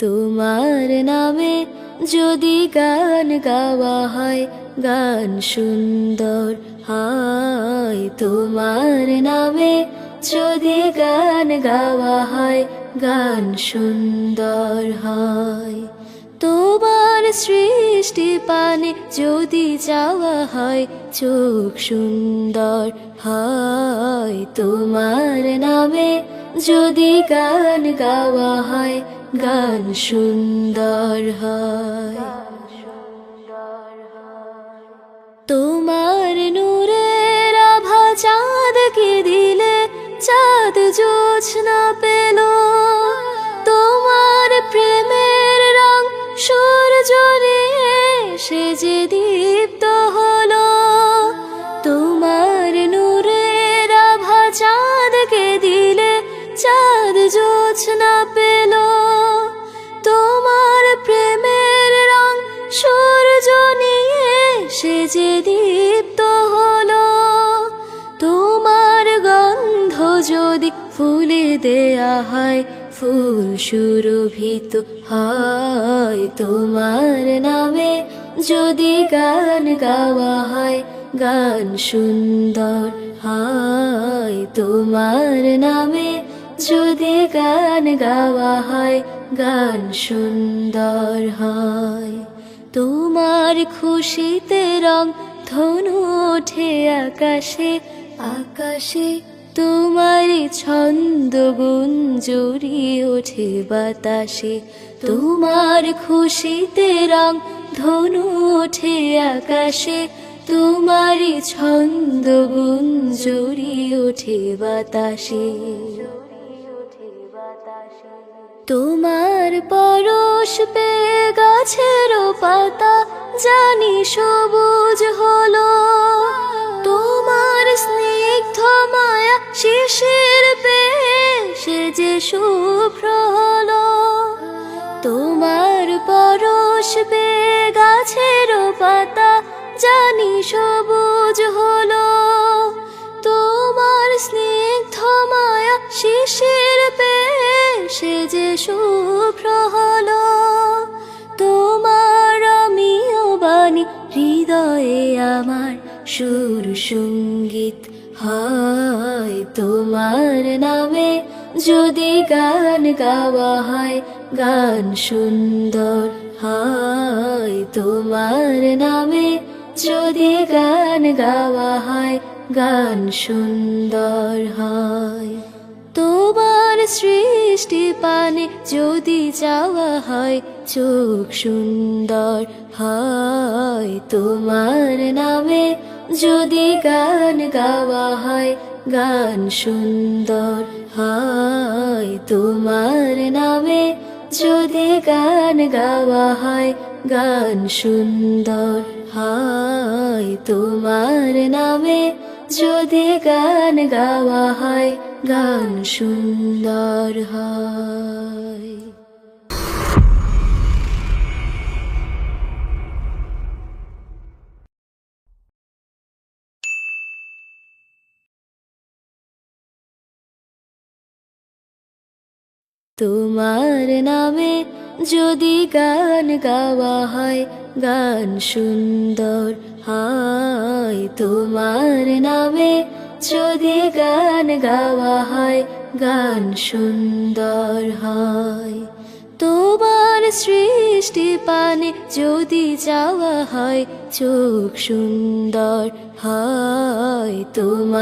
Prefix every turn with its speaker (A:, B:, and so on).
A: তোমার নামে যদি গান গাওয়া হয় গান সুন্দর হয়। তোমার নামে যদি গান গাওয়া হয় গান সুন্দর হয়। তোমার সৃষ্টি পানে যদি যাওয়া হয় চোখ সুন্দর হয়। তোমার নামে যদি গান গাওয়া হয় গান সুন্দর হয়। তোমার নূরের আভা চাঁদকে দিলে চাঁদ জোছনা পেল। তোমার প্রেমের রং সূর্য নিয়ে সে যে দীপ্ত হলো। তোমার নূরের আভা চাঁদকে দিলে চাঁদ জোছনা পেল। তোমার প্রেমের রং সূর্য নিয়ে সে যে দীপ্ত হলো। তোমার গন্ধ যদি ফুলে দেয়া হয় ফুল সুরভিত হয়। তোমার নামে যদি গান গাওয়া হয় গান সুন্দর হয়। তোমার নামে যদি গান গাওয়া হয় গান সুন্দর হয়। তোমার খুশিতে রং ধনু ওঠে আকাশে আকাশে। তোমার ছন্দ গুঞ্জরি ওঠে বাতাসে। তোমার খুশিতে রং ধনু ওঠে আকাশে। তোমার ছন্দ গুঞ্জরি ওঠে বাতাসে। তোমার পরশ পেয়ে গাছের পাতা জানি সবুজ হলো। তোমার স্নিগ্ধ মায়া শিশির পেয়ে সে যে শুভ্র হলো। তোমার পরশ পেয়ে গাছের পাতা জানি সবুজ হলো। তোমার স্নিগ্ধ মায়া শিশির পেয়ে সে যে শুভ্র হলো। তোমার আমিও বাণী হৃদয়ে আমার সুর সঙ্গীত হয়। তোমার নামে যদি গান গাওয়া হয় গান সুন্দর হয়। তোমার নামে যদি গান গাওয়া হয় গান সুন্দর হয়। তোমার সৃষ্টি পানে যদি যাওয়া হয় চোখ সুন্দর হয়। তোমার নামে যদি গান গাওয়া হয় গান সুন্দর হয়। তোমার নামে যদি গান গাওয়া হয় গান সুন্দর হয়। তোমার নামে যদি গান গাওয়া হয় গান সুন্দর হয়। তোমার নামে যদি গান গাওয়া হয় গান সুন্দর হয়। তোমার নামে যদি গান গাওয়া হয় গান সুন্দর হয়। তোমার সৃষ্টি পানে যদি যাওয়া হয় চোখ সুন্দর হয়। তোমার